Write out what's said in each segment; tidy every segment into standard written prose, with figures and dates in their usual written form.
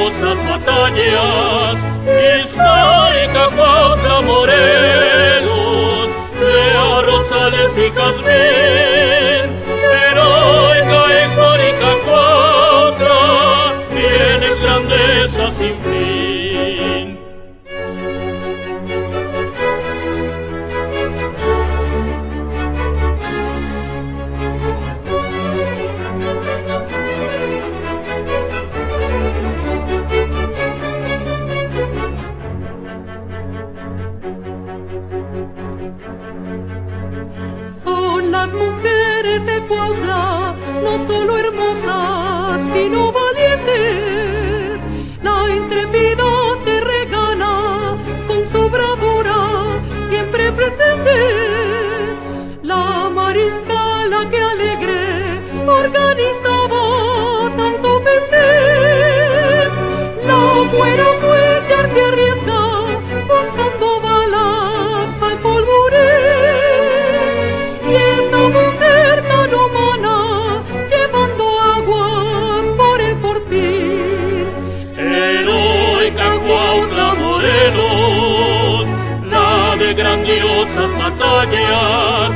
grandiosas batallas, histórica Cuautla, Morelos, de arrozales y jazmín, heroica, histórica Cuautla, tienes grandeza sin fin. Las mujeres de Cuautla, no solo hermosas, sino valientes. La intrépida te regala con su bravura siempre presente. La mariscala que alegre organizaba tanto festejo. La güera Cuéllar se arriesga buscando balas pa'l polvorén. Y esa mujer tan humana llevando aguas por el fortín. Heroica Cuautla, Morelos, la de grandiosas batallas,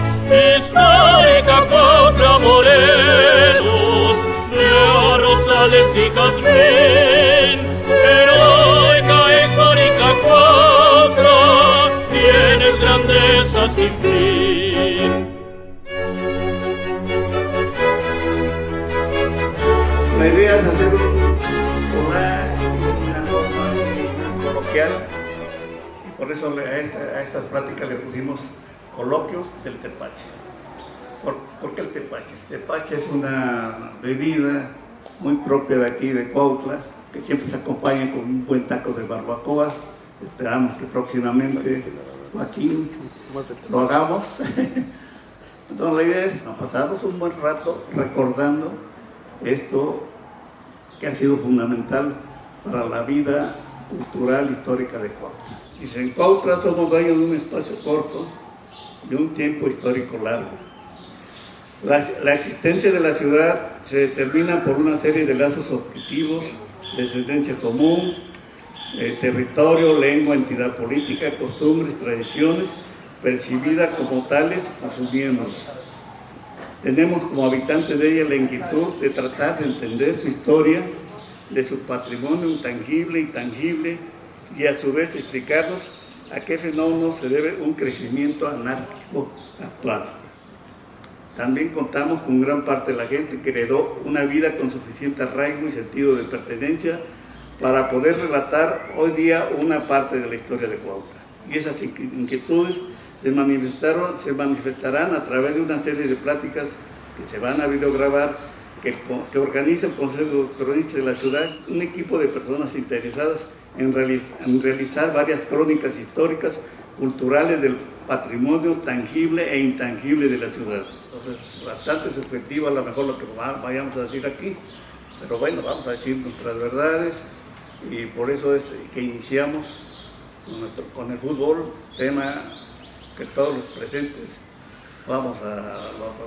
histórica Cuautla, Morelos, de arrozales y jazmín. Heroica, histórica Cuautla, tienes grandeza sin fin. La idea es hacer una forma coloquial, y por eso a estas pláticas le pusimos coloquios del tepache. ¿Por qué el tepache? El tepache es una bebida muy propia de aquí de Cuautla, que siempre se acompaña con un buen taco de barbacoa. Esperamos que próximamente, Joaquín, lo hagamos. Entonces la idea es pasarnos un buen rato recordando esto que ha sido fundamental para la vida cultural histórica de Cuautla. Dice, en Cuautla somos dueños de un espacio corto y un tiempo histórico largo. La existencia de la ciudad se determina por una serie de lazos objetivos, descendencia común, territorio, lengua, entidad política, costumbres, tradiciones, percibida como tales por sus miembros. Tenemos como habitantes de ella la inquietud de tratar de entender su historia, de su patrimonio intangible y tangible, y a su vez explicarnos a qué fenómeno se debe un crecimiento anárquico actual. También contamos con gran parte de la gente que heredó una vida con suficiente arraigo y sentido de pertenencia para poder relatar hoy día una parte de la historia de Cuautla. Y esas inquietudes se manifestarán a través de una serie de pláticas que se van a videograbar, que organiza el Consejo de Cronistas de la ciudad, un equipo de personas interesadas en realizar varias crónicas históricas, culturales del patrimonio tangible e intangible de la ciudad. Entonces, bastante subjetivo a lo mejor lo que vayamos a decir aquí, pero bueno, vamos a decir nuestras verdades, y por eso es que iniciamos con el fútbol, tema que todos los presentes lo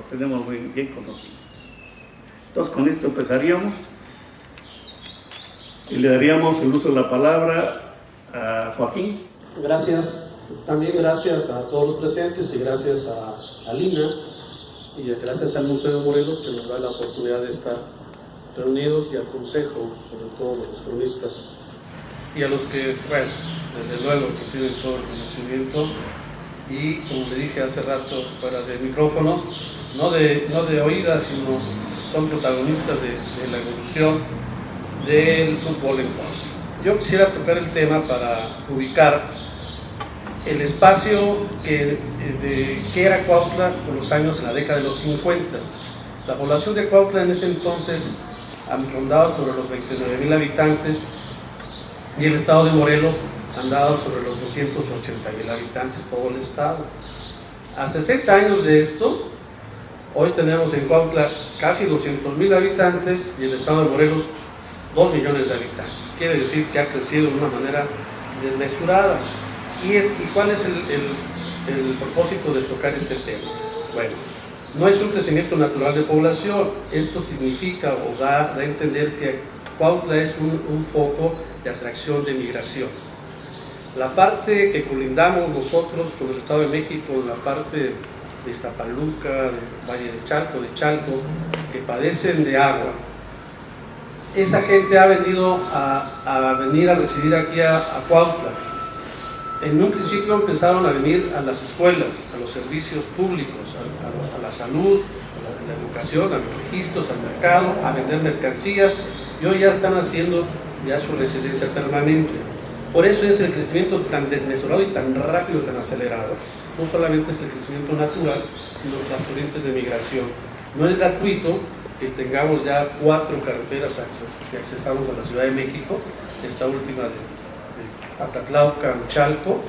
tenemos muy bien conocido. Entonces con esto empezaríamos y le daríamos el uso de la palabra a Joaquín. Gracias, también gracias a todos los presentes y gracias a Lina y gracias al Museo de Morelos que nos da la oportunidad de estar reunidos, y al Consejo, sobre todo los cronistas, y a los que, bueno, desde luego que tienen todo el conocimiento y, como le dije hace rato fuera de micrófonos, no de oídas, sino son protagonistas de la evolución del fútbol en Cuautla. Yo quisiera tocar el tema para ubicar el espacio que era Cuautla por los años, en la década de los 50. La población de Cuautla en ese entonces rondaba sobre los 29,000 habitantes, y el estado de Morelos andaba sobre los 280,000 habitantes, todo el estado. A 60 años de esto, hoy tenemos en Cuautla casi 200,000 habitantes y el estado de Morelos 2 millones de habitantes. Quiere decir que ha crecido de una manera desmesurada. ¿Y cuál es el propósito de tocar este tema? Bueno, no es un crecimiento natural de población. Esto significa o da a entender que Cuautla es un foco de atracción de migración. La parte que colindamos nosotros con el Estado de México, la parte de Iztapaluca, de Valle de Chalco, que padecen de agua, esa gente ha venido a residir aquí a Cuautla. En un principio empezaron a venir a las escuelas, a los servicios públicos, a la salud, a la educación, a los registros, al mercado, a vender mercancías, y hoy ya están haciendo ya su residencia permanente. Por eso es el crecimiento tan desmesurado y tan rápido, tan acelerado. No solamente es el crecimiento natural, sino las corrientes de migración. No es gratuito que tengamos ya 4 carreteras que accesamos a la Ciudad de México, esta última de Atatlauca, Chalco,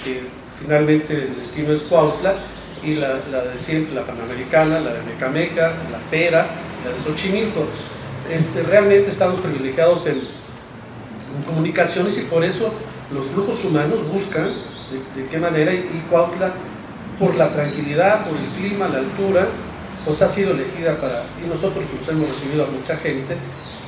que finalmente el destino es Cuautla, y la de siempre, la Panamericana, la de Mecameca, la Pera, la de Xochimilco. Realmente estamos privilegiados en comunicaciones, y por eso los flujos humanos buscan de qué manera, y Cuautla, por la tranquilidad, por el clima, la altura, pues ha sido elegida y nosotros nos hemos recibido a mucha gente.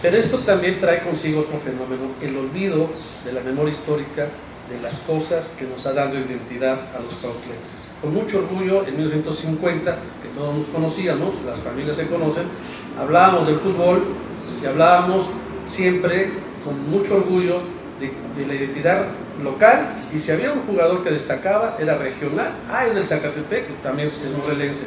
Pero esto también trae consigo otro fenómeno, el olvido de la memoria histórica de las cosas que nos ha dado identidad a los cuautlenses. Con mucho orgullo, en 1950, que todos nos conocíamos, las familias se conocen, hablábamos del fútbol y hablábamos siempre con mucho orgullo de la identidad local, y si había un jugador que destacaba, era regional, es del Zacatepec, que también es morelense.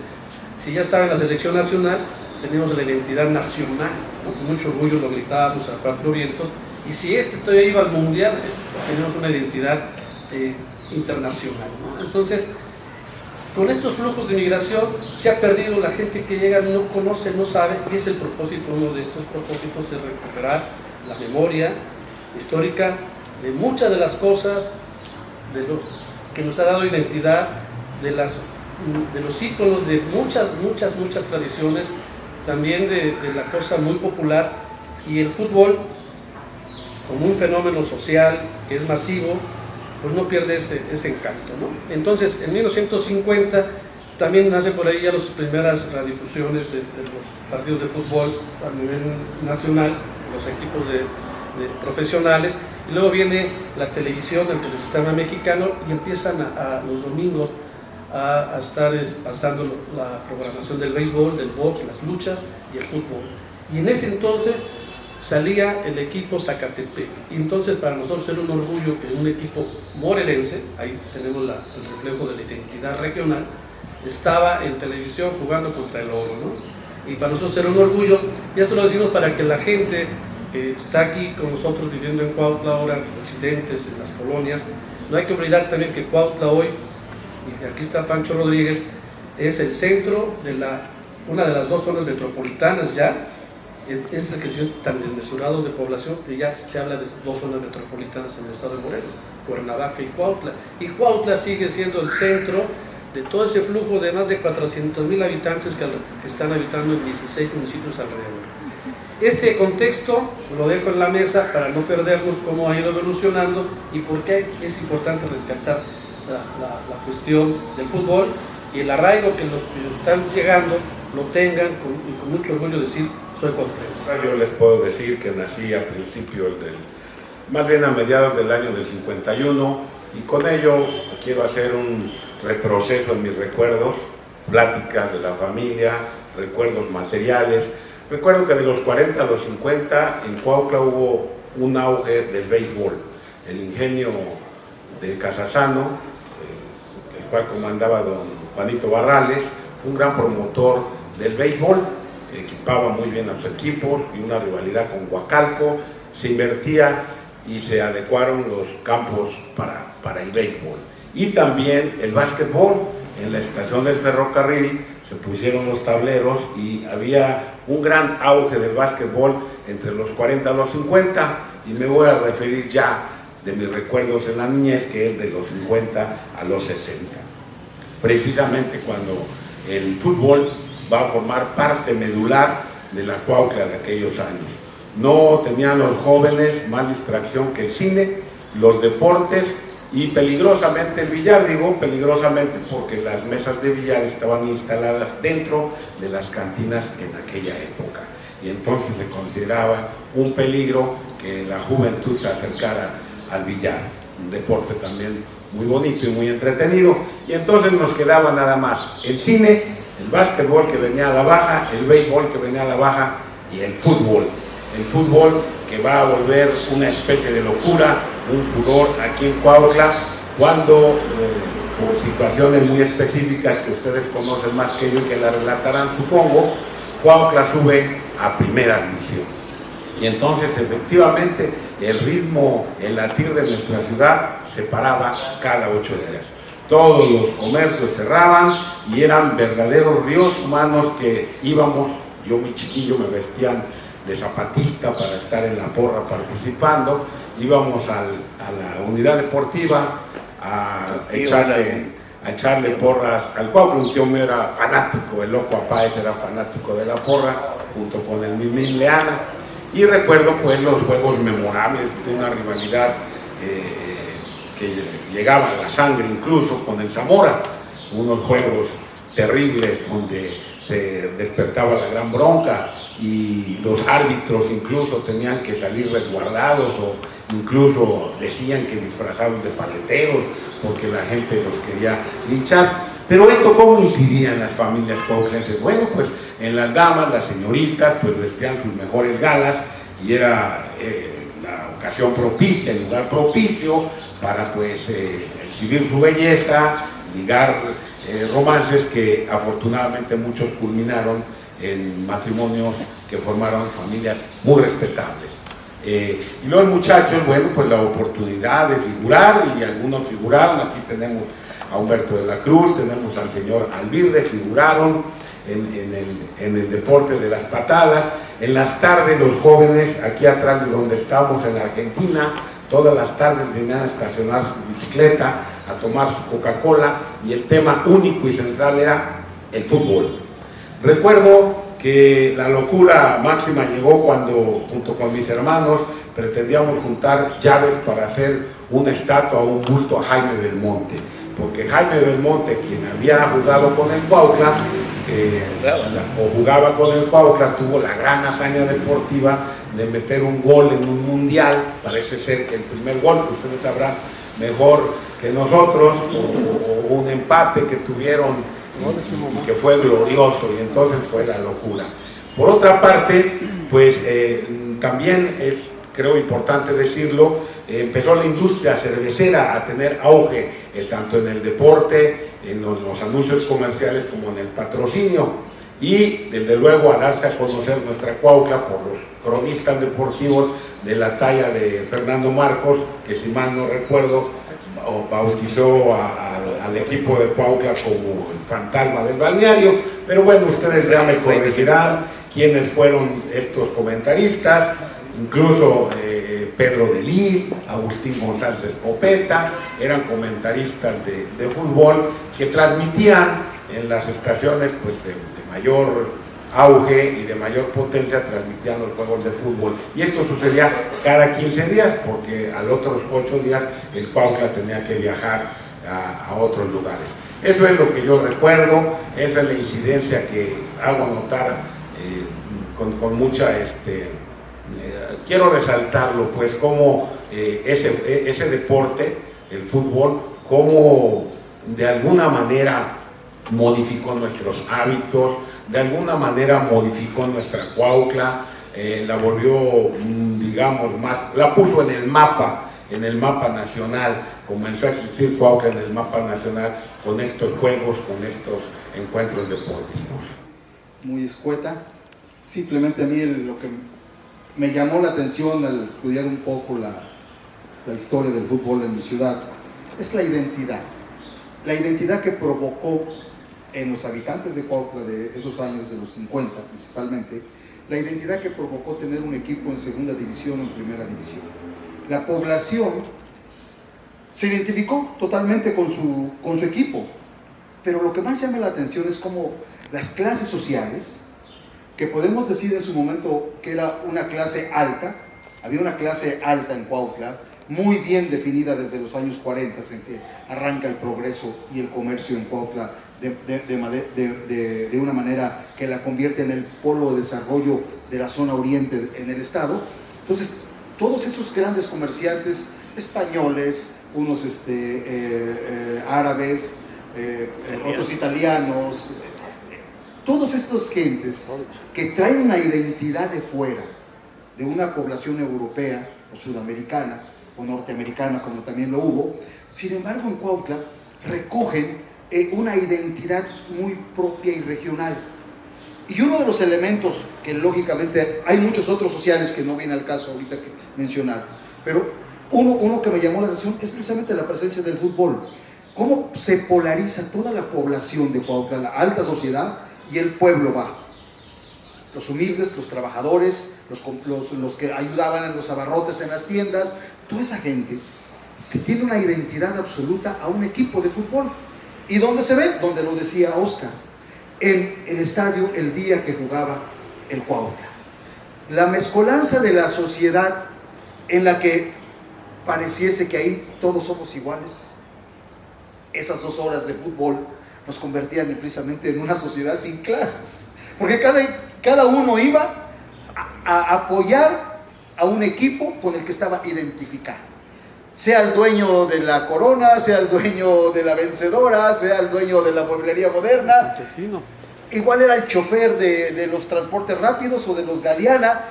Si ya estaba en la selección nacional, teníamos la identidad nacional, ¿no? Con mucho orgullo lo gritábamos a 4 vientos, y si todavía iba al mundial, teníamos una identidad internacional, ¿no? Entonces, con estos flujos de migración se ha perdido, la gente que llega no conoce, no sabe, y es el propósito, uno de estos propósitos es recuperar la memoria histórica de muchas de las cosas que nos ha dado identidad, de los íconos de muchas tradiciones, también de la cosa muy popular, y el fútbol, como un fenómeno social que es masivo, pues no pierde ese encanto, ¿no? Entonces, en 1950 también nace por ahí ya las primeras radiodifusiones de los partidos de fútbol a nivel nacional, los equipos de profesionales, y luego viene la televisión, el telesistema mexicano, y empiezan los domingos a estar pasando la programación del béisbol, del box, las luchas y el fútbol. Y en ese entonces salía el equipo Zacatepec, y entonces para nosotros era un orgullo que un equipo morelense, ahí tenemos el reflejo de la identidad regional, estaba en televisión jugando contra el Oro, ¿no? Y para nosotros era un orgullo, y eso lo decimos para que la gente que está aquí con nosotros viviendo en Cuautla ahora, residentes en las colonias, no hay que olvidar también que Cuautla hoy, y aquí está Pancho Rodríguez, es el centro de una de las 2 zonas metropolitanas ya, es el crecimiento tan desmesurado de población que ya se habla de 2 zonas metropolitanas en el estado de Morelos, Cuernavaca y Cuautla. Y Cuautla sigue siendo el centro de todo ese flujo de más de 400,000 habitantes que están habitando en 16 municipios alrededor. Este contexto lo dejo en la mesa para no perdernos cómo ha ido evolucionando y por qué es importante rescatar la cuestión del fútbol y el arraigo que los que están llegando lo tengan y con mucho orgullo decir soy cuautlense. Yo les puedo decir que nací a principios más bien a mediados del año del 51, y con ello quiero hacer un retroceso en mis recuerdos, pláticas de la familia, recuerdos materiales. Recuerdo que de los 40 a los 50 en Cuautla hubo un auge del béisbol. El ingenio de Casasano, el cual comandaba don Juanito Barrales, fue un gran promotor del béisbol, equipaba muy bien a los equipos y una rivalidad con Huacalco, se invertía y se adecuaron los campos para el béisbol. Y también el básquetbol, en la estación del ferrocarril se pusieron los tableros y había un gran auge del básquetbol entre los 40 a los 50, y me voy a referir ya de mis recuerdos en la niñez, que es de los 50 a los 60. Precisamente cuando el fútbol va a formar parte medular de la Cuautla de aquellos años. No tenían los jóvenes más distracción que el cine, los deportes y peligrosamente el billar. Digo peligrosamente porque las mesas de billar estaban instaladas dentro de las cantinas en aquella época. y entonces se consideraba un peligro que la juventud se acercara al billar, un deporte también muy bonito y muy entretenido. Y entonces nos quedaba nada más el cine, el básquetbol que venía a la baja, el béisbol que venía a la baja y el fútbol que va a volver una especie de locura, un furor aquí en Cuautla, cuando por situaciones muy específicas que ustedes conocen más que yo y que la relatarán, supongo, Cuautla sube a primera división. Y entonces efectivamente el ritmo, el latir de nuestra ciudad se paraba cada 8 días. Todos los comercios cerraban y eran verdaderos ríos humanos que íbamos, yo muy chiquillo me vestían de zapatista para estar en la porra participando, íbamos a la unidad deportiva a echarle porras al Cuautla. Un tío mío era fanático, el loco Apáez era fanático de la porra, junto con el Mimín Leana, y recuerdo pues los juegos memorables de una rivalidad que llegaba a la sangre incluso con el Zamora, unos juegos terribles donde se despertaba la gran bronca y los árbitros incluso tenían que salir resguardados o incluso decían que disfrazados de paleteros porque la gente los quería linchar. Pero esto ¿cómo incidía en las familias cuautlenses? Bueno, pues en las damas, las señoritas, pues vestían sus mejores galas y era la ocasión propicia, el lugar propicio para pues exhibir su belleza, ligar romances que afortunadamente muchos culminaron en matrimonios que formaron familias muy respetables. Y los muchachos, bueno, pues la oportunidad de figurar, y algunos figuraron. Aquí tenemos a Humberto de la Cruz, tenemos al señor Alvirde, figuraron en el deporte de las patadas. En las tardes los jóvenes, aquí atrás de donde estamos en Argentina, todas las tardes venían a estacionar su bicicleta, a tomar su Coca-Cola, y el tema único y central era el fútbol. Recuerdo que la locura máxima llegó cuando, junto con mis hermanos, pretendíamos juntar llaves para hacer una estatua o un busto a Jaime Belmonte, porque Jaime Belmonte, quien había jugado con el Cuautla, o jugaba con el Cuautla, tuvo la gran hazaña deportiva de meter un gol en un mundial. Parece ser que el primer gol, que ustedes sabrán mejor que nosotros, o un empate que tuvieron y que fue glorioso, y entonces fue la locura. Por otra parte, pues también es, creo importante decirlo, empezó la industria cervecera a tener auge, tanto en el deporte, en los anuncios comerciales, como en el patrocinio, y desde luego a darse a conocer nuestra Cuautla por los cronistas deportivos de la talla de Fernando Marcos, que si mal no recuerdo, bautizó al equipo de Cuautla como el fantasma del balneario. Pero bueno, ustedes ya me corregirán quiénes fueron estos comentaristas, incluso Pedro de Lí, Agustín González Escopeta, eran comentaristas de fútbol que transmitían en las estaciones pues, de mayor auge y de mayor potencia, transmitían los juegos de fútbol. Y esto sucedía cada 15 días, porque a los otros 8 días el Cuautla tenía que viajar a otros lugares. Eso es lo que yo recuerdo, esa es la incidencia que hago notar con mucha... quiero resaltarlo, pues, como ese deporte, el fútbol, como de alguna manera modificó nuestros hábitos, de alguna manera modificó nuestra Cuautla, la volvió, digamos, más, la puso en el mapa nacional. Comenzó a existir Cuautla en el mapa nacional con estos juegos, con estos encuentros deportivos. Muy escueta. Simplemente a mí lo que me llamó la atención al estudiar un poco la historia del fútbol en mi ciudad es la identidad que provocó en los habitantes de Cuautla de esos años, de los 50 principalmente, la identidad que provocó tener un equipo en segunda división o en primera división. La población se identificó totalmente con su equipo, pero lo que más llama la atención es cómo las clases sociales, que podemos decir en su momento que era una clase alta, había una clase alta en Cuautla, muy bien definida desde los años 40, en que arranca el progreso y el comercio en Cuautla de una manera que la convierte en el polo de desarrollo de la zona oriente en el estado. Entonces, todos esos grandes comerciantes españoles, unos árabes, otros italianos, todos estos gentes que traen una identidad de fuera, de una población europea o sudamericana o norteamericana, como también lo hubo, sin embargo en Cuautla recogen una identidad muy propia y regional. Y uno de los elementos que lógicamente hay muchos otros sociales que no viene al caso ahorita que mencionar, pero uno que me llamó la atención es precisamente la presencia del fútbol. Cómo se polariza toda la población de Cuautla, la alta sociedad y el pueblo bajo. Los humildes, los trabajadores, los que ayudaban en los abarrotes en las tiendas, toda esa gente se tiene una identidad absoluta a un equipo de fútbol. ¿Y dónde se ve? Donde lo decía Oscar, en el estadio el día que jugaba el Cuautla. La mezcolanza de la sociedad en la que pareciese que ahí todos somos iguales, esas 2 horas de fútbol nos convertían precisamente en una sociedad sin clases, porque cada uno iba a apoyar a un equipo con el que estaba identificado, sea el dueño de la Corona, sea el dueño de la Vencedora, sea el dueño de la mueblería moderna, igual era el chofer de los transportes rápidos o de los Galeana.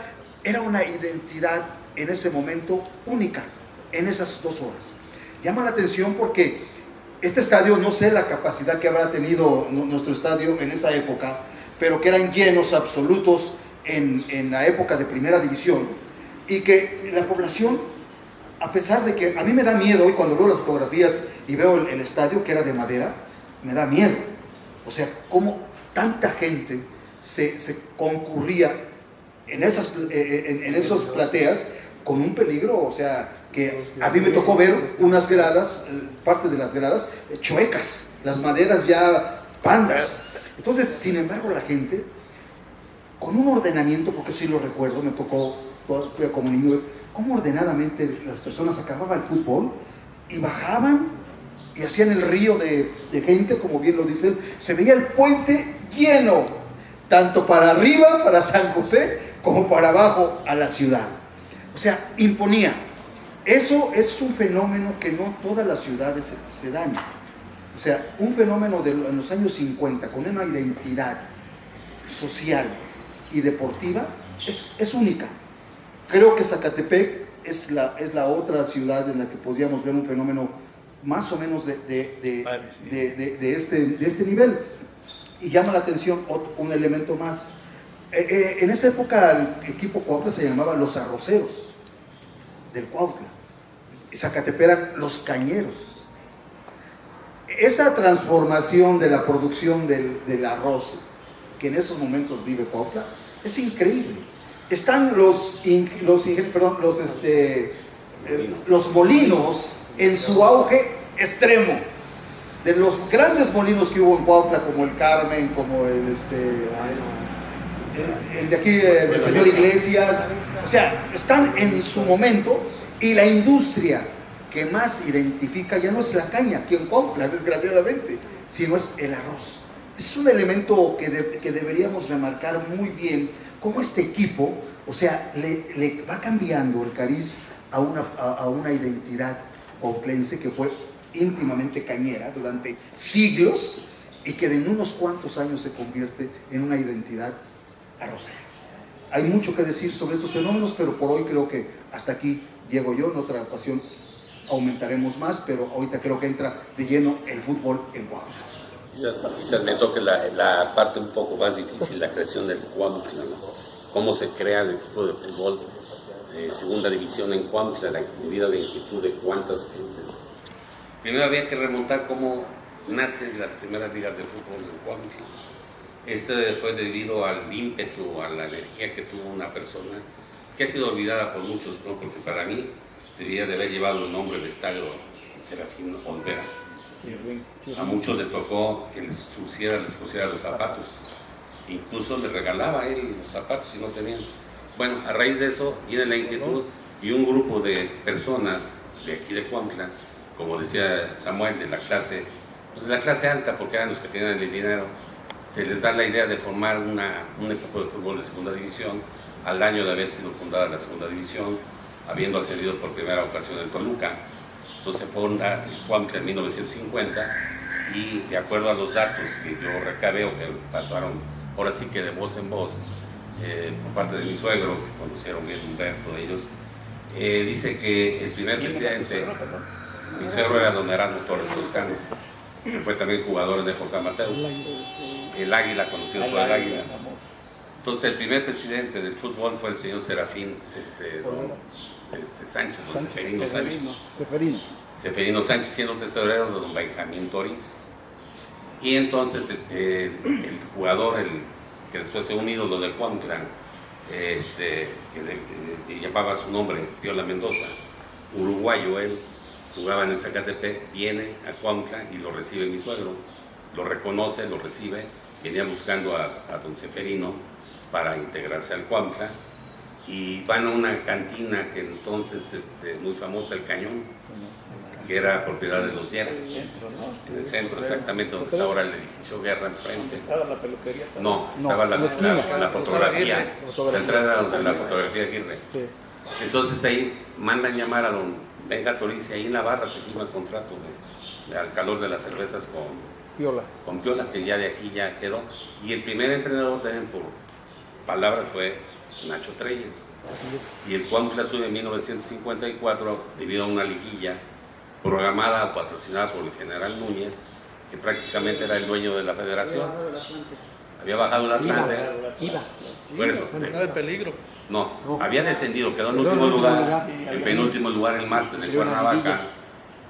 Era una identidad en ese momento única, en esas 2 horas. Llama la atención porque este estadio, no sé la capacidad que habrá tenido nuestro estadio en esa época, pero que eran llenos absolutos en la época de primera división, y que la población, a pesar de que a mí me da miedo hoy cuando veo las fotografías y veo el estadio que era de madera, me da miedo. O sea, cómo tanta gente se concurría en esas plateas con un peligro, o sea, que a mí me tocó ver unas gradas, parte de las gradas, chuecas, las maderas ya pandas. Entonces, sin embargo, la gente, con un ordenamiento, porque sí lo recuerdo, me tocó como niño, cómo ordenadamente las personas acababan el fútbol y bajaban y hacían el río de gente, como bien lo dicen. Se veía el puente lleno, tanto para arriba, para San José, como para abajo, a la ciudad. O sea, imponía. Eso es un fenómeno que no todas las ciudades se dan. O sea, un fenómeno en los años 50, con una identidad social y deportiva, es única. Creo que Zacatepec es la otra ciudad en la que podríamos ver un fenómeno más o menos de este nivel. Y llama la atención un elemento más. En esa época el equipo Cuautla se llamaba Los Arroceros del Cuautla. Zacatepec eran Los Cañeros. Esa transformación de la producción del arroz que en esos momentos vive Cuautla es increíble. Están los molinos en su auge extremo. De los grandes molinos que hubo en Cuautla, como el Carmen, como el de aquí, del señor Iglesias, o sea, están en su momento, y la industria que más identifica ya no es la caña aquí en Cuautla, desgraciadamente, sino es el arroz. Es un elemento que deberíamos remarcar muy bien, cómo este equipo, o sea, le va cambiando el cariz a una identidad cuautlense que fue íntimamente cañera durante siglos y que en unos cuantos años se convierte en una identidad arrocera. Hay mucho que decir sobre estos fenómenos, pero por hoy creo que hasta aquí llego yo. En otra ocasión aumentaremos más, pero ahorita creo que entra de lleno el fútbol en Cuautla. Quizás me toque la parte un poco más difícil, la creación del Cuautla, ¿no? Cómo se crea el equipo de fútbol de segunda división en Cuautla, la debido a la inquietud de cuántas gentes. Primero había que remontar cómo nacen las primeras ligas de fútbol en Cuautla. Fue debido al ímpetu, a la energía que tuvo una persona que ha sido olvidada por muchos, ¿no? Porque para mí debía de haber llevado el nombre del estadio Serafín Olvera. A muchos les tocó que les cosiera los zapatos, incluso les regalaba a él los zapatos si no tenían. Bueno, a raíz de eso viene la inquietud y un grupo de personas de aquí de Cuautla, como decía Samuel, de la clase pues, la clase alta, porque eran los que tenían el dinero, se les da la idea de formar un equipo de fútbol de segunda división al año de haber sido fundada la segunda división, habiendo ascendido por primera ocasión en Toluca. Entonces se funda el Cuautla en 1950 y de acuerdo a los datos que yo recabé o que pasaron ahora sí que de voz en voz por parte de mi suegro, que conocieron bien Humberto, ellos, dice que el primer presidente, mi suegro era don Erasmo Torres Toscano, que fue también jugador en época amateur, el Águila, conocido por el Águila. Entonces el primer presidente del fútbol fue el señor Serafín Sánchez, don Seferino Sánchez. Seferino Sánchez, siendo tesorero de don Benjamín Toriz. Y entonces el jugador, que después fue un ídolo del Cuautla, que llamaba su nombre, Piola Mendoza, uruguayo él, jugaba en el Zacatepec, viene a Cuautla y lo recibe mi suegro, lo reconoce, lo recibe, venía buscando a don Seferino para integrarse al Cuautla y van a una cantina que entonces muy famosa, el Cañón, que era propiedad de los Lleras, en el centro exactamente donde está ahora el edificio Guerra enfrente. ¿Estaba la peluquería? No, estaba la fotografía, la entrada de la fotografía Aguirre. Entonces ahí mandan llamar a don Benja Toriz y ahí en la barra se firma el contrato al calor de las cervezas con Piola, que ya de aquí ya quedó. Y el primer entrenador también por palabras fue Nacho Treyes. Y el Cuautla sube en 1954 debido a una liguilla programada, patrocinada por el general Núñez, que prácticamente era el dueño de la federación. Había bajado el Atlante. Por eso, el peligro. No, había descendido, quedó en último lugar, en penúltimo lugar el Marte de Cuernavaca,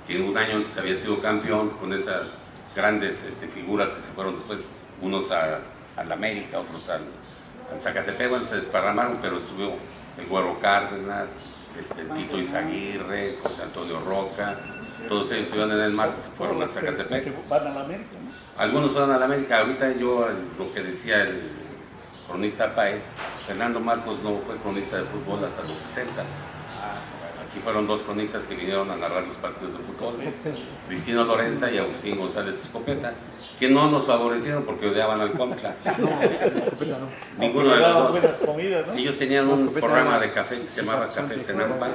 que un año antes había sido campeón con esas grandes figuras que se fueron después, unos al América, otros al Zacatepec, bueno, se desparramaron, pero estuvo el Güero Cárdenas, Tito Izaguirre, José Antonio Roca, todos ellos estuvieron en el Marte, se fueron al Zacatepec. Van a la América, ¿no? Algunos fueron a la América. Ahorita yo, lo que decía el cronista Páez, Fernando Marcos no fue cronista de fútbol hasta los 60s. Aquí fueron dos cronistas que vinieron a narrar los partidos de fútbol, Cristino Lorenza y Agustín González Escopeta, que no nos favorecieron porque odiaban al Cuautla. Ninguno de los dos. Comidas, ¿no? Ellos tenían un programa de café que se llamaba Café Tenampa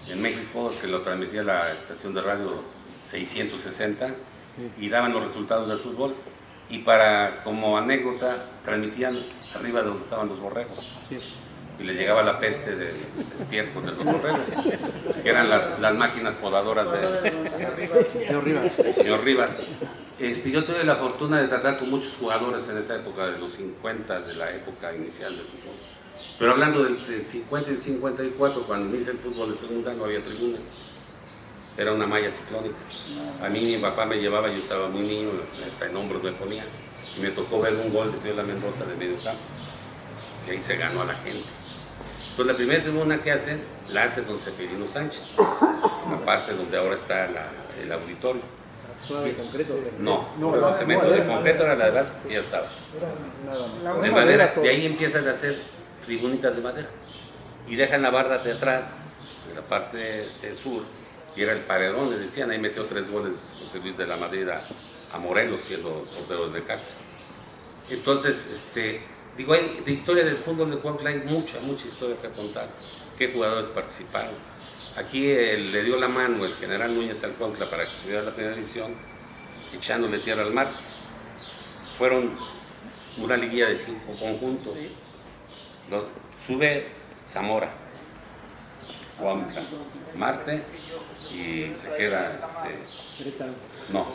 en México, que lo transmitía la estación de radio 660 y daban los resultados del fútbol. Y como anécdota, transmitían arriba de donde estaban los borregos. Y les llegaba la peste de estiércol de los borregos, que eran las máquinas podadoras de señor Rivas. Yo tuve la fortuna de tratar con muchos jugadores en esa época, de los 50, de la época inicial del fútbol. Pero hablando del 50 y el 54, cuando inicia el fútbol de segunda, no había tribunas. Era una malla ciclónica. A mí mi papá me llevaba, yo estaba muy niño, hasta en hombros me ponía, y me tocó ver un gol de Piola Mendoza de medio campo, y ahí se ganó a la gente. Entonces la primera tribuna que hacen, la hace don Seferino Sánchez, en la parte donde ahora está el auditorio. ¿De concreto? No, de cemento, de concreto era la de base que ya estaba. De madera, de ahí empiezan a hacer tribunitas de madera. Y dejan la barra de atrás, de la parte sur, y era el paredón, le decían, ahí metió 3 goles José Luis de la Madrid a Morelos, siendo portero de Necaxa. Entonces, digo, de historia del fútbol de Cuautla hay mucha historia que contar. ¿Qué jugadores participaron? Aquí le dio la mano el general Núñez al Cuautla para que subiera a la primera división, echándole tierra al mar. Fueron una liguilla de 5 conjuntos. Sube Zamora, Cuautla, Marte y se queda no,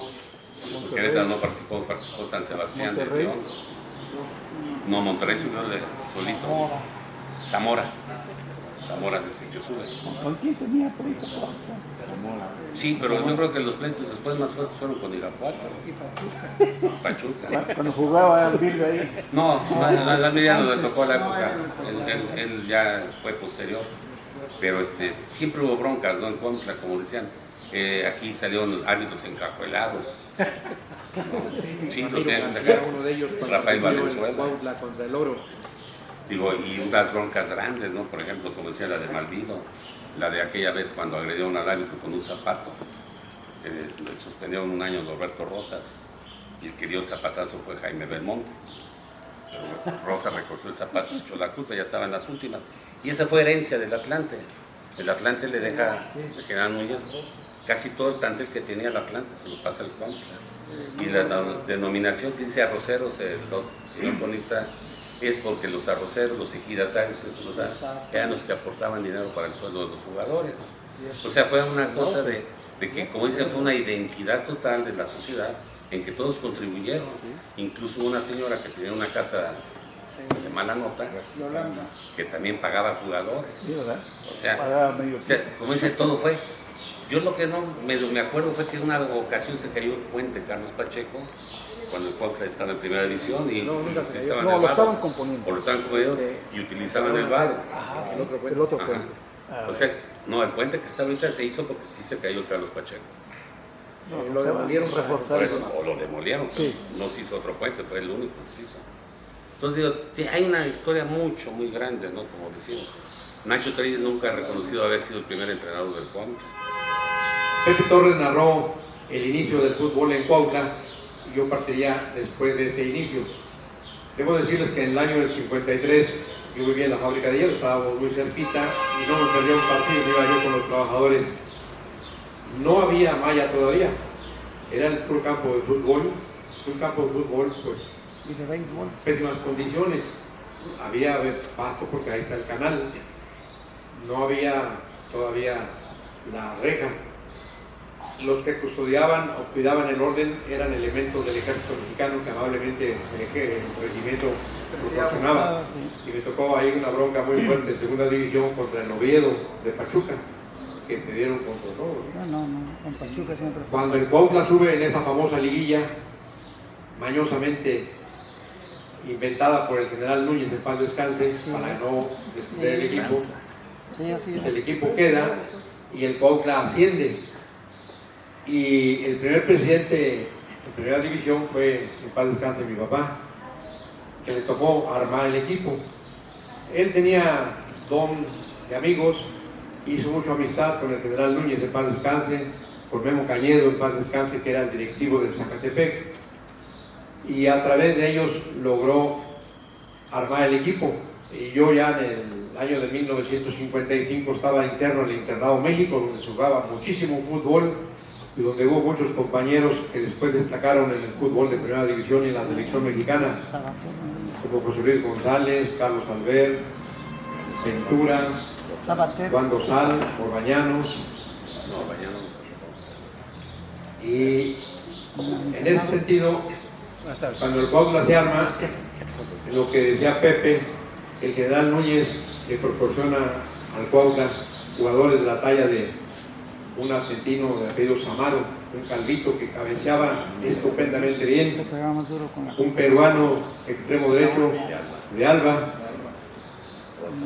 Querétaro no participó San Sebastián de León. No, Monterrey subió solito. Zamora es el que sube. ¿Con quién tenía pleito? Sí, pero yo creo que los pleitos después más fuertes fueron con Irapuato. Pachuca. Cuando jugaba el Virgo ahí. No, a Mediano le tocó la época. Él ya fue posterior. Pero siempre hubo broncas, ¿no? En Cuautla, como decían. Aquí salieron árbitros encajuelados. Sí, los tenían que sacar. Uno de ellos Rafael Valenzuela. Cuautla contra el Oro. Digo, y unas broncas grandes, ¿no? Por ejemplo, como decía la de Malvino, la de aquella vez cuando agredieron al árbitro con un zapato. Suspendieron un año Norberto Rosas y el que dio el zapatazo fue Jaime Belmonte. Pero Rosas recogió el zapato, se echó la culpa, ya estaban las últimas. Y esa fue herencia del Atlante. El Atlante le deja al general Núñez casi todo el plantel que tenía el Atlante, se lo pasa el Cuautla. Y la denominación que dice arroceros, el señor cronista, es porque los arroceros, los ejidatarios, eran los que aportaban dinero para el sueldo de los jugadores. O sea, fue una cosa de que, como dicen, fue una identidad total de la sociedad en que todos contribuyeron. Incluso una señora que tenía una casa de mala nota, que también pagaba jugadores. O sea, como dicen, todo fue. Yo lo que no me acuerdo fue que en una ocasión se cayó el puente Carlos Pacheco, cuando el Cuautla estaba en primera división y utilizaban el lo vado, estaban componiendo. o lo estaban componiendo y utilizaban el vado. El otro puente. O sea, no, el puente que está ahorita se hizo porque sí se cayó el Carlos Pacheco. Lo demolieron Por eso, o lo demolieron, sí. No se hizo otro puente, fue el único que se hizo. Entonces digo, hay una historia muy grande, ¿no? Como decimos. Nacho Telles nunca ha reconocido haber sido el primer entrenador del Cuautla. Pepe Torres narró el inicio del fútbol en Cuautla y yo partiría después de ese inicio. Debo decirles que en el año del 53 yo vivía en la fábrica de hielo, estábamos muy cerquita y no nos perdía un partido, iba yo con los trabajadores. No había malla todavía, era el puro campo de fútbol, un campo de fútbol pues y de béisbol. Pésimas condiciones, había pasto porque ahí está el canal, no había todavía la reja. Los que custodiaban o cuidaban el orden eran elementos del ejército mexicano que amablemente el regimiento proporcionaba. Y me tocó ahí una bronca muy fuerte en segunda división contra el Oviedo de Pachuca, que se dieron contra todos. No, con Pachuca siempre fue. Cuando el Cuautla sube en esa famosa liguilla, mañosamente inventada por el general Núñez, en paz descanse, para no destruir el equipo, el equipo queda y el Cuautla asciende. Y el primer presidente de primera división fue, en paz descanse, mi papá, que le tocó armar el equipo. Él tenía don de amigos, hizo mucha amistad con el general Núñez, en paz descanse, con Memo Cañedo, en paz descanse, que era el directivo del Zacatepec, y a través de ellos logró armar el equipo. Y yo ya en el año de 1955 estaba interno en el Internado México, donde se jugaba muchísimo fútbol, y donde hubo muchos compañeros que después destacaron en el fútbol de primera división y en la selección mexicana, como José Luis González, Carlos Albert, Ventura, Juan Dosal, Orbañanos. Y en ese sentido, cuando el Cuautla se arma, lo que decía Pepe, el general Núñez le proporciona al Cuautla jugadores de la talla de un argentino de apellido Samaro, un calvito que cabeceaba estupendamente bien, un peruano extremo derecho de Alba.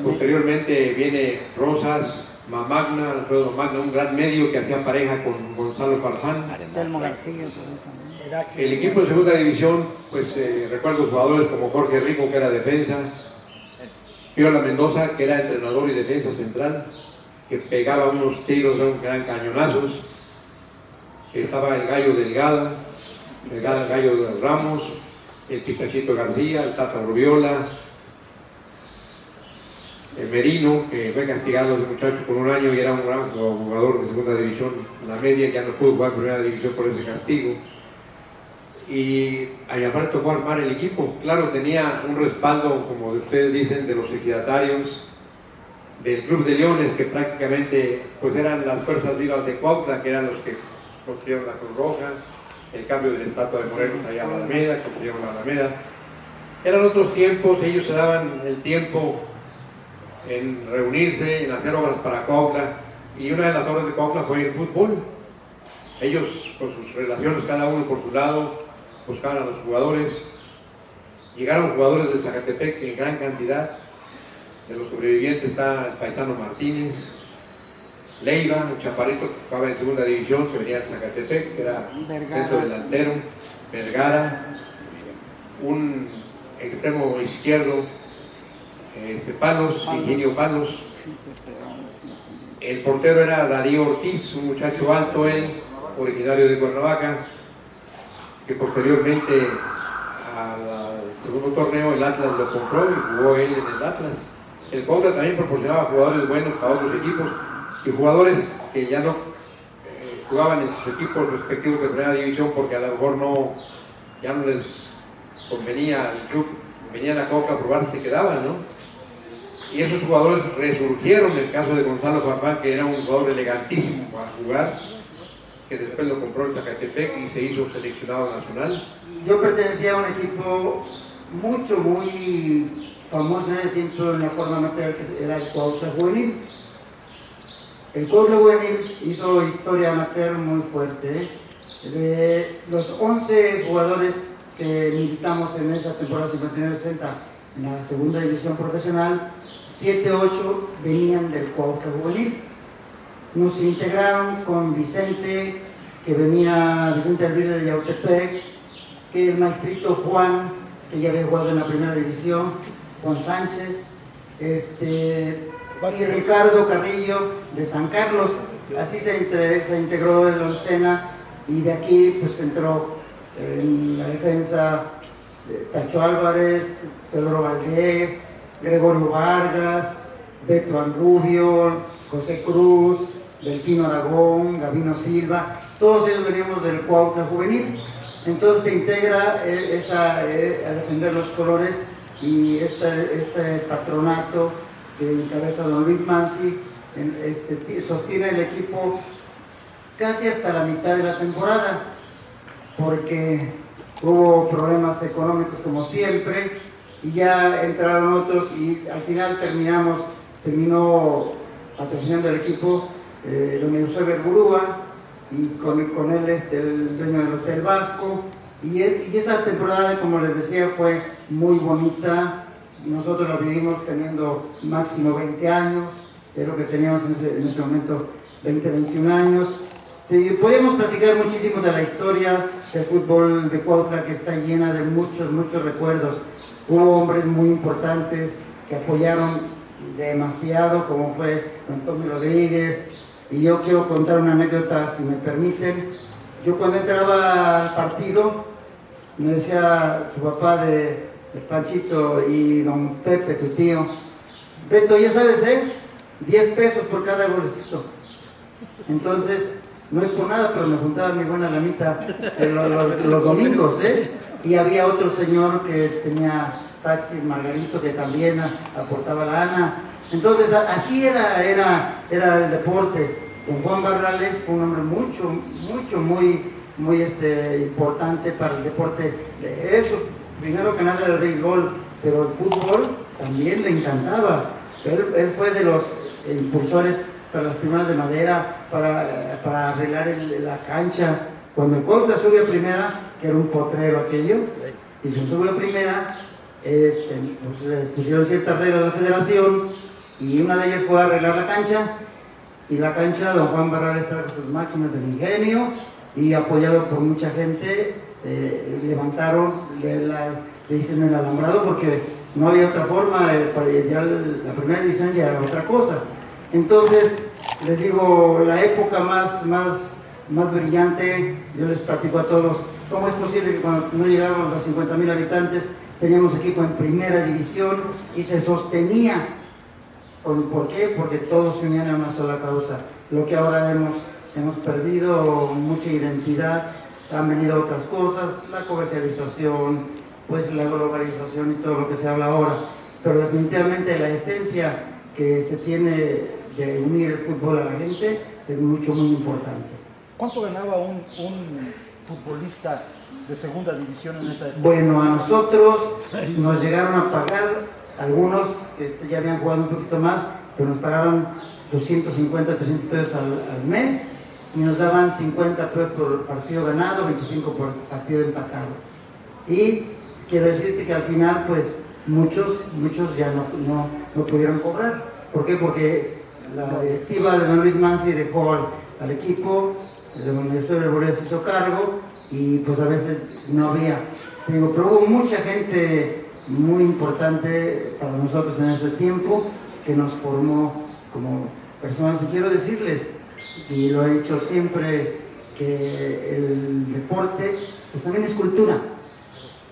Posteriormente viene Rosas, Mamagna, Alfredo Mamagna, un gran medio que hacía pareja con Gonzalo Farfán. El equipo de segunda división, pues recuerdo jugadores como Jorge Rico, que era defensa, Piola Mendoza, que era entrenador y defensa central, que pegaba unos tiros, eran gran cañonazos. Estaba el Gallo Delgado, el Gallo de Ramos, el Pistachito García, el Tata Urbiola, el Merino, que fue castigado ese muchacho por un año y era un gran jugador de segunda división, la media, ya no pudo jugar en primera división por ese castigo. Y a mi papá tocó armar el equipo. Claro, tenía un respaldo, como ustedes dicen, de los ejidatarios, del Club de Leones, que prácticamente pues eran las fuerzas vivas de Cuautla, que eran los que construyeron la Cruz Roja, el cambio de la estatua de Morelos allá a la Alameda, construyeron la Alameda. Eran otros tiempos, ellos se daban el tiempo en reunirse, en hacer obras para Cuautla, y una de las obras de Cuautla fue el fútbol. Ellos, con sus relaciones, cada uno por su lado, buscaban a los jugadores. Llegaron jugadores de Zacatepec en gran cantidad. De los sobrevivientes está el paisano Martínez, Leiva, un chaparrito que jugaba en segunda división, que venía de Zacatepec, que era centro delantero, Vergara, un extremo izquierdo, Palos, Higinio Palos. El portero era Darío Ortiz, un muchacho alto él, originario de Cuernavaca, que posteriormente al segundo torneo el Atlas lo compró y jugó él en el Atlas. El Cuautla también proporcionaba jugadores buenos para otros equipos y jugadores que ya no jugaban en sus equipos respectivos de primera división porque a lo mejor ya no les convenía al club, venían a Cuautla a probar si se quedaban, ¿no? Y esos jugadores resurgieron, en el caso de Gonzalo Farfán, que era un jugador elegantísimo para jugar, que después lo compró el Zacatepec y se hizo seleccionado nacional. Yo pertenecía a un equipo muy famoso en el tiempo en la forma amateur, que era el Cuautla Juvenil. El Cuautla Juvenil hizo historia amateur muy fuerte. De los 11 jugadores que militamos en esa temporada 59-60 en la segunda división profesional, 7-8 venían del Cuautla Juvenil. Nos integraron con Vicente, que venía Vicente Hervide de Yautepec, que el maestrito Juan, que ya había jugado en la primera división, Juan Sánchez, y Ricardo Carrillo de San Carlos. Así se integró en la oncena, y de aquí pues entró en la defensa Tacho Álvarez, Pedro Valdés, Gregorio Vargas, Beto Anrubio, José Cruz, Delfino Aragón, Gabino Silva. Todos ellos veníamos del Cuautla Juvenil. Entonces se integra a defender los colores, y este patronato que encabeza don Luis Mansi sostiene el equipo casi hasta la mitad de la temporada, porque hubo problemas económicos como siempre, y ya entraron otros, y al final terminó patrocinando el equipo don Eusebio Burúa, y con él el dueño del Hotel Vasco, y esa temporada, como les decía, fue muy bonita. Nosotros la vivimos teniendo máximo 20 años, es lo que teníamos en ese momento, 20-21 años. Podemos platicar muchísimo de la historia del fútbol de Cuautla, que está llena de muchos recuerdos. Hubo hombres muy importantes que apoyaron demasiado, como fue Antonio Rodríguez. Y yo quiero contar una anécdota, si me permiten. Yo cuando entraba al partido, me decía su papá de Panchito y don Pepe, tu tío: Beto, ya sabes, 10 pesos por cada golecito. Entonces, no es por nada, pero me juntaba mi buena lanita los domingos, Y había otro señor que tenía taxis, Margarito, que también aportaba lana. Entonces, así era el deporte. Don Juan Barrales fue un hombre muy importante para el deporte. Eso, primero que nada, era el béisbol, pero el fútbol también le encantaba. Él fue de los impulsores para las primeras de madera, para arreglar la cancha. Cuando el Cuautla subió a primera, que era un potrero aquello, y cuando subió a primera, pues les pusieron ciertas reglas a la federación, y una de ellas fue arreglar la cancha. Y la cancha, don Juan Barral estaba con sus máquinas del ingenio, y apoyado por mucha gente, levantaron, le hicieron el alambrado, porque no había otra forma, ya la primera división ya era otra cosa. Entonces, les digo, la época más brillante, yo les platico a todos, ¿cómo es posible que cuando no llegábamos a 50,000 habitantes, teníamos equipo en primera división y se sostenía? ¿Por qué? Porque todos se unían a una sola causa. Lo que ahora hemos perdido mucha identidad, han venido otras cosas, la comercialización, pues la globalización y todo lo que se habla ahora. Pero definitivamente la esencia que se tiene de unir el fútbol a la gente es muy importante. ¿Cuánto ganaba un futbolista de segunda división en esa época? Bueno, a nosotros nos llegaron a pagar, algunos que ya habían jugado un poquito más, pero nos pagaban 250, 300 pesos al mes, y nos daban 50 pesos por partido ganado, 25 por partido empatado. Y quiero decirte que al final, pues, muchos ya no pudieron cobrar. ¿Por qué? Porque la directiva de don Luis Mansi dejó al equipo, de donde yo se hizo cargo, y pues a veces no había. Pero hubo mucha gente muy importante para nosotros en ese tiempo, que nos formó como personas. Y quiero decirles, y lo he dicho siempre, que el deporte pues también es cultura,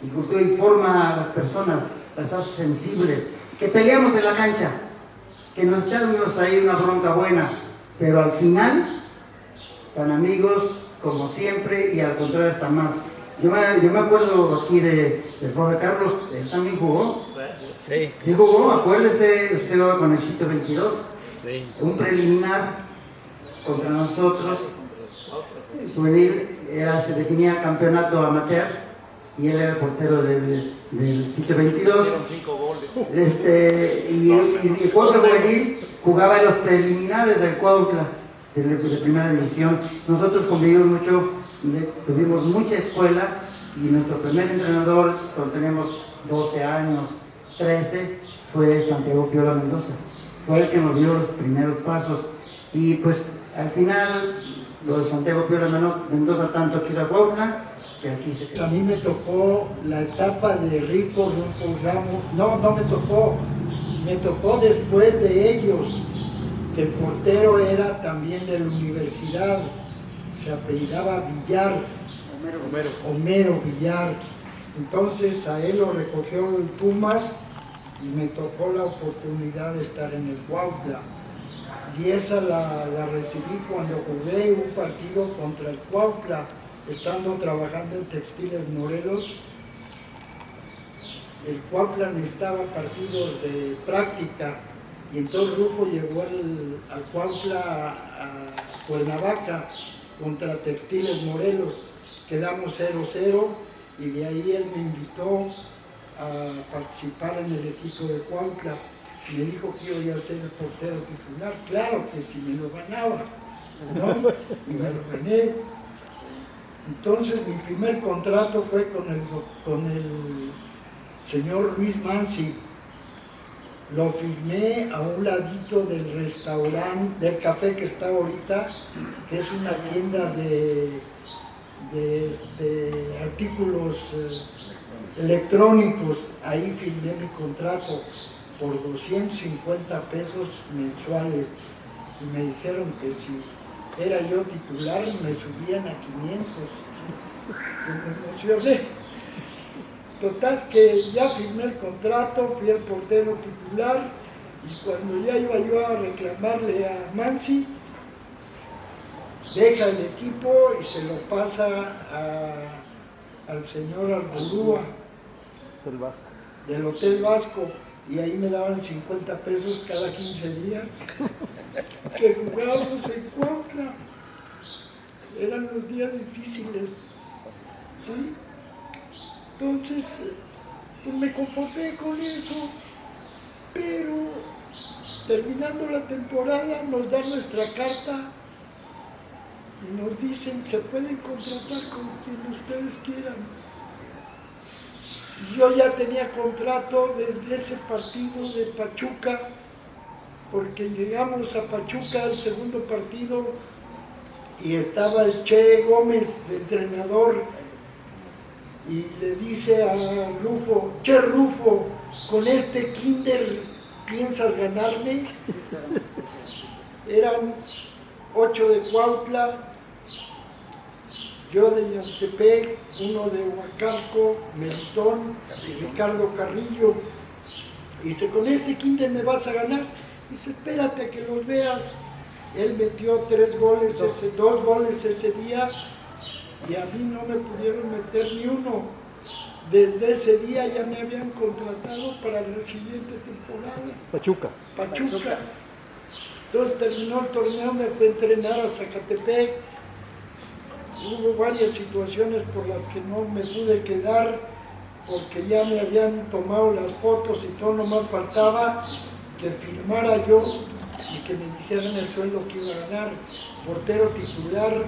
y cultura informa a las personas, las hace sensibles, que peleamos en la cancha, que nos echamos ahí una bronca buena, pero al final tan amigos como siempre, y al contrario hasta más. Yo me acuerdo aquí del profe Carlos, él también jugó. Sí jugó, acuérdese, usted va con el sitio 22, un preliminar contra nosotros, juvenil, se definía campeonato amateur, y él era el portero del sitio 22. Y el Cuautla juvenil jugaba en los preliminares del Cuautla de primera división. Nosotros convivimos mucho, tuvimos mucha escuela, y nuestro primer entrenador cuando teníamos 12 años, 13, fue Santiago Piola Mendoza. Fue el que nos dio los primeros pasos, y pues al final lo de Santiago Piola Mendoza tanto quiso a Cuautla que aquí se quedó. A mí me tocó la etapa de Rico, Rufo Ramos. No me tocó después de ellos, que el portero era también de la universidad, se apellidaba Villar, Homero Villar. Entonces a él lo recogió el Pumas y me tocó la oportunidad de estar en el Cuautla. Y esa la recibí cuando jugué un partido contra el Cuautla, estando trabajando en Textiles Morelos. El Cuautla necesitaba partidos de práctica, y entonces Rufo llegó al Cuautla a Cuernavaca contra Textiles Morelos. Quedamos 0-0, y de ahí él me invitó a participar en el equipo de Cuautla. Me dijo que iba a ser el portero titular. Claro que si me lo ganaba, ¿no? Y me lo gané. Entonces mi primer contrato fue con el señor Luis Mansi. Lo firmé a un ladito del restaurante, del café que está ahorita, que es una tienda de artículos electrónicos. Ahí firmé mi contrato por 250 pesos mensuales, y me dijeron que si era yo titular me subían a 500. Pues me emocioné. Total que ya firmé el contrato, fui el portero titular, y cuando ya iba yo a reclamarle a Mansi, deja el equipo y se lo pasa al señor Arbolúa del Hotel Vasco, y ahí me daban 50 pesos cada 15 días que jugábamos en Cuautla. Eran los días difíciles, ¿sí? Entonces, pues me conformé con eso, pero terminando la temporada nos dan nuestra carta y nos dicen: se pueden contratar con quien ustedes quieran. Yo ya tenía contrato desde ese partido de Pachuca, porque llegamos a Pachuca el segundo partido y estaba el Che Gómez de entrenador, y le dice a Rufo: Che Rufo, ¿con este kinder piensas ganarme? Eran 8 de Cuautla, yo de Yantepec, uno de Huacalco, Melitón y Ricardo Carrillo. Y dice: con este kinder me vas a ganar. Dice: espérate que los veas. Él metió 2 goles ese día, y a mí no me pudieron meter ni uno. Desde ese día ya me habían contratado para la siguiente temporada. Pachuca. Entonces terminó el torneo, me fui a entrenar a Zacatepec. Hubo varias situaciones por las que no me pude quedar, porque ya me habían tomado las fotos y todo, nomás faltaba que firmara yo y que me dijeran el sueldo que iba a ganar. Portero titular,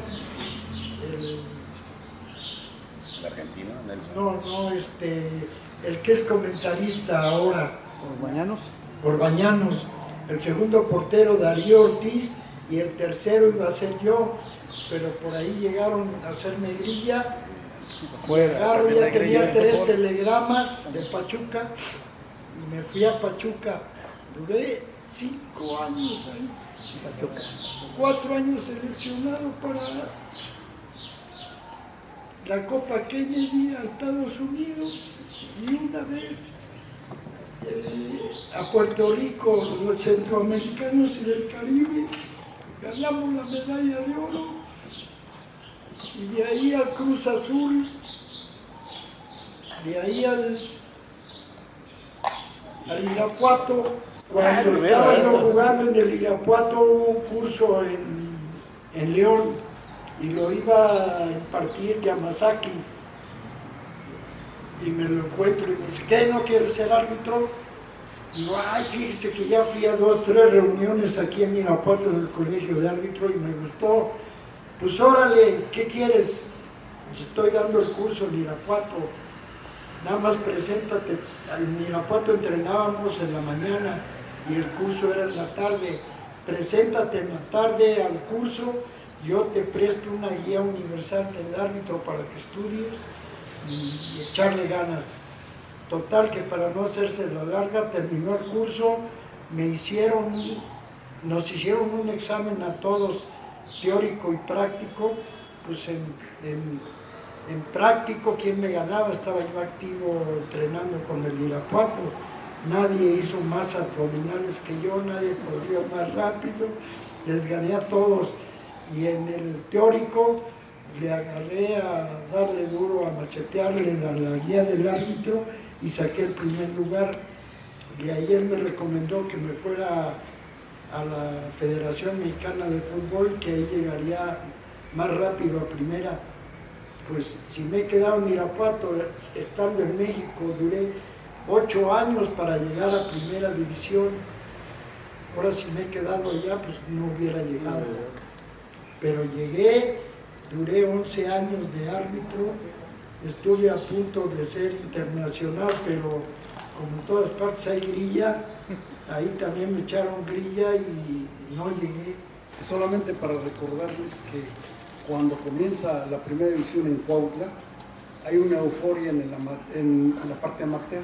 ¿El argentino, Nelson? No, el que es comentarista ahora. Orbañanos. El segundo portero, Darío Ortiz, y el tercero iba a ser yo, pero por ahí llegaron a hacerme grilla. Ya tenía 3 telegramas de Pachuca y me fui a Pachuca. Duré 5 años ahí. 4 años seleccionado la Copa Kennedy a Estados Unidos y una vez a Puerto Rico, los centroamericanos y del Caribe, ganamos la medalla de oro, y de ahí al Cruz Azul, de ahí al Irapuato. Cuando estaba yo jugando en el Irapuato hubo un curso en León y lo iba a impartir Yamazaki. Y me lo encuentro y me dice, ¿qué? ¿No quieres ser árbitro? Y digo, ay, fíjese que ya fui a 2, 3 reuniones aquí en Irapuato del colegio de árbitro y me gustó. Pues órale, ¿qué quieres? Estoy dando el curso en Irapuato. Nada más preséntate. En Irapuato entrenábamos en la mañana y el curso era en la tarde. Preséntate en la tarde al curso, yo te presto una guía universal del árbitro para que estudies y echarle ganas. Total que para no hacerse la larga, terminó el curso, nos hicieron un examen a todos, teórico y práctico. Pues en práctico, ¿quién me ganaba? Estaba yo activo entrenando con el Irapuato. Nadie hizo más abdominales que yo, nadie corrió más rápido, les gané a todos. Y en el teórico le agarré a darle duro, a machetearle a la guía del árbitro y saqué el primer lugar. Y ayer me recomendó que me fuera a la Federación Mexicana de Fútbol, que ahí llegaría más rápido a primera. Pues si me he quedado en Irapuato, estando en México, duré 8 años para llegar a primera división. Ahora si me he quedado allá, pues no hubiera llegado. Pero llegué, duré 11 años de árbitro, estuve a punto de ser internacional, pero como en todas partes hay grilla, ahí también me echaron grilla y no llegué. Solamente para recordarles que cuando comienza la primera división en Cuautla, hay una euforia en la parte amateur.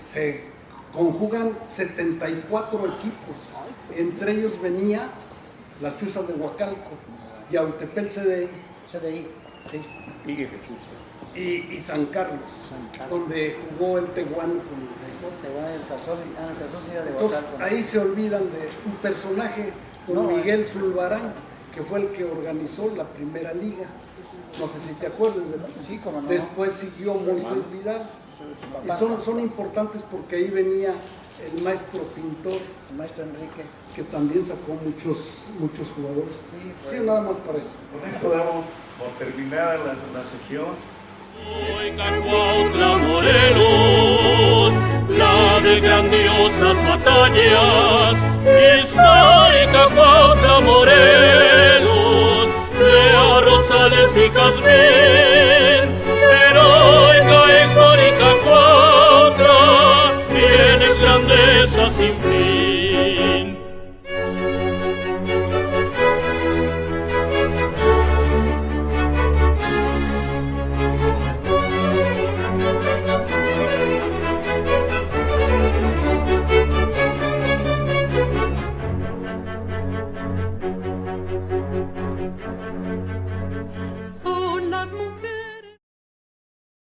Se conjugan 74 equipos, entre ellos venía las Chuzas de Huacalco, Yautepec CDI, sí. Y San Carlos, donde jugó el Tehuano Entonces ahí se olvidan de un personaje como Miguel Zulbarán, que fue el que organizó la primera liga. No sé si te acuerdas, ¿verdad? Sí, como no. Después siguió Moisés Vidal. Y son importantes porque ahí venía el maestro pintor, el maestro Enrique, que también sacó muchos jugadores. Sí, nada más para eso. Con esto damos por terminada la sesión. Hoy Cuautla Morelos, la de grandiosas batallas, histórica Cuautla Morelos.